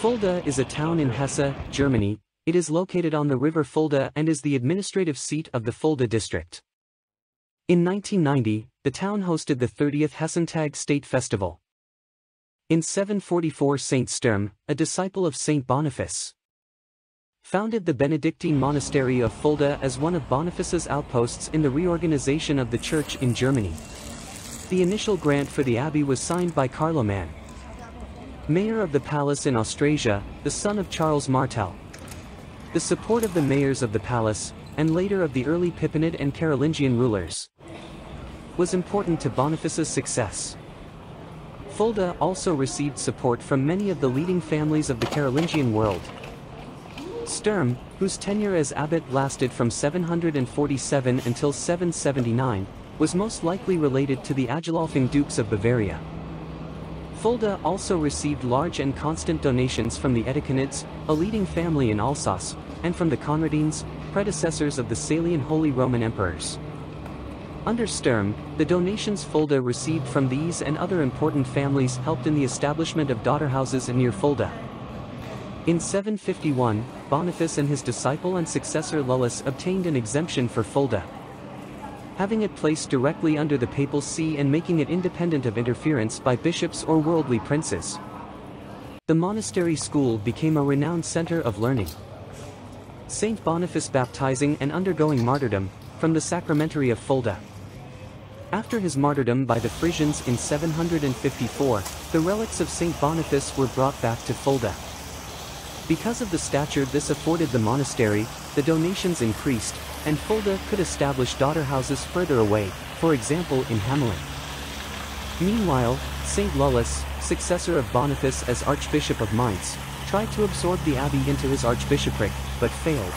Fulda is a town in Hesse, Germany. It is located on the river Fulda and is the administrative seat of the Fulda district. In 1990, the town hosted the 30th Hessentag State Festival. In 744, Saint Sturm, a disciple of Saint Boniface, founded the Benedictine monastery of Fulda as one of Boniface's outposts in the reorganization of the church in Germany. The initial grant for the abbey was signed by Carloman, mayor of the palace in Austrasia, the son of Charles Martel. The support of the mayors of the palace, and later of the early Pipinid and Carolingian rulers, was important to Boniface's success. Fulda also received support from many of the leading families of the Carolingian world. Sturm, whose tenure as abbot lasted from 747 until 779, was most likely related to the Agilolfing dukes of Bavaria. Fulda also received large and constant donations from the Edeconids, a leading family in Alsace, and from the Conradines, predecessors of the Salian Holy Roman Emperors. Under Sturm, the donations Fulda received from these and other important families helped in the establishment of daughter houses near Fulda. In 751, Boniface and his disciple and successor Lullus obtained an exemption for Fulda, having it placed directly under the papal see and making it independent of interference by bishops or worldly princes. The monastery school became a renowned center of learning. Saint Boniface baptizing and undergoing martyrdom, from the sacramentary of Fulda. After his martyrdom by the Frisians in 754, the relics of Saint Boniface were brought back to Fulda. Because of the stature this afforded the monastery, the donations increased, and Fulda could establish daughter houses further away, for example in Hamelin. Meanwhile, Saint Lullus, successor of Boniface as Archbishop of Mainz, tried to absorb the abbey into his archbishopric, but failed.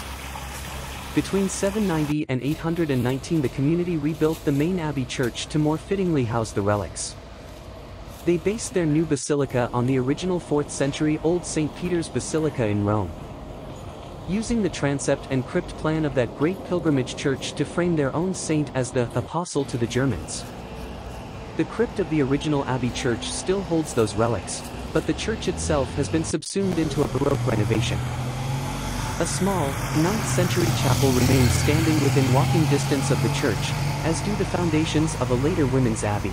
Between 790 and 819 the community rebuilt the main abbey church to more fittingly house the relics. They based their new basilica on the original 4th century Old St. Peter's Basilica in Rome, using the transept and crypt plan of that great pilgrimage church to frame their own saint as the apostle to the Germans. The crypt of the original abbey church still holds those relics, but the church itself has been subsumed into a Baroque renovation. A small, 9th century chapel remains standing within walking distance of the church, as do the foundations of a later women's abbey.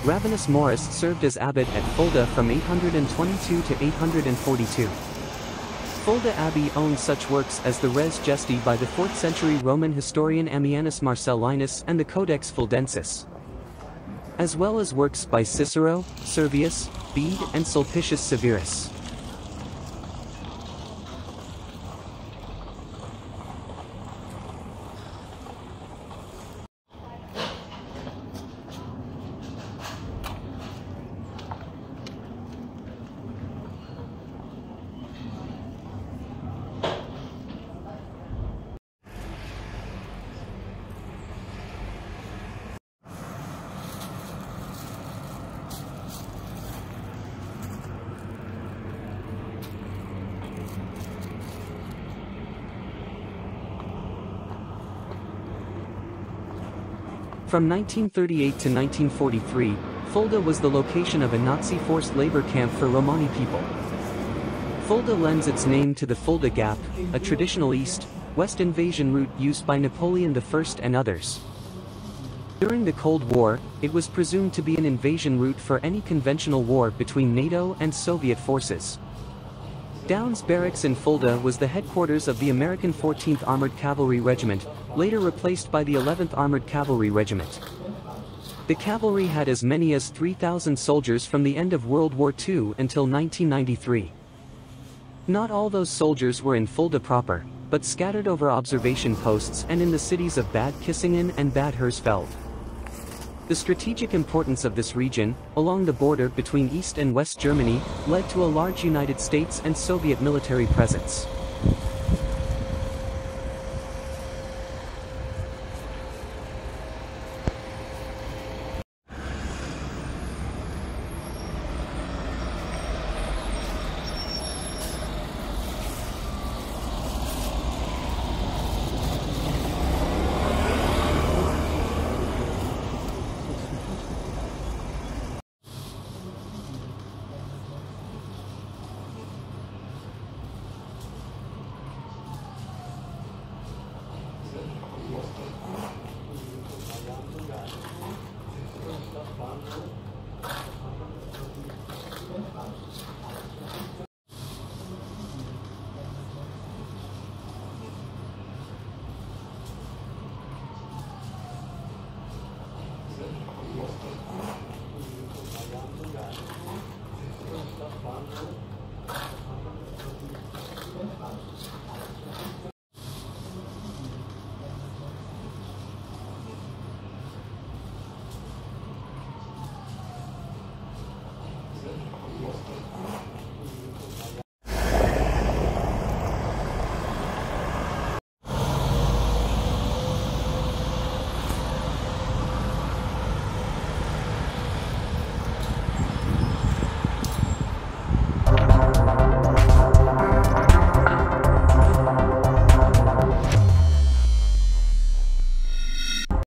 Ravenous Maurice served as abbot at Fulda from 822 to 842. Fulda Abbey owned such works as the Res Gesti by the 4th century Roman historian Ammianus Marcellinus and the Codex Fuldensis, as well as works by Cicero, Servius, Bede and Sulpicius Severus. From 1938 to 1943, Fulda was the location of a Nazi forced labor camp for Romani people. Fulda lends its name to the Fulda Gap, a traditional east-west invasion route used by Napoleon I and others. During the Cold War, it was presumed to be an invasion route for any conventional war between NATO and Soviet forces. Downes Barracks in Fulda was the headquarters of the American 14th Armored Cavalry Regiment, later replaced by the 11th Armored Cavalry Regiment. The cavalry had as many as 3,000 soldiers from the end of World War II until 1993. Not all those soldiers were in Fulda proper, but scattered over observation posts and in the cities of Bad Kissingen and Bad Hersfeld. The strategic importance of this region, along the border between East and West Germany, led to a large United States and Soviet military presence.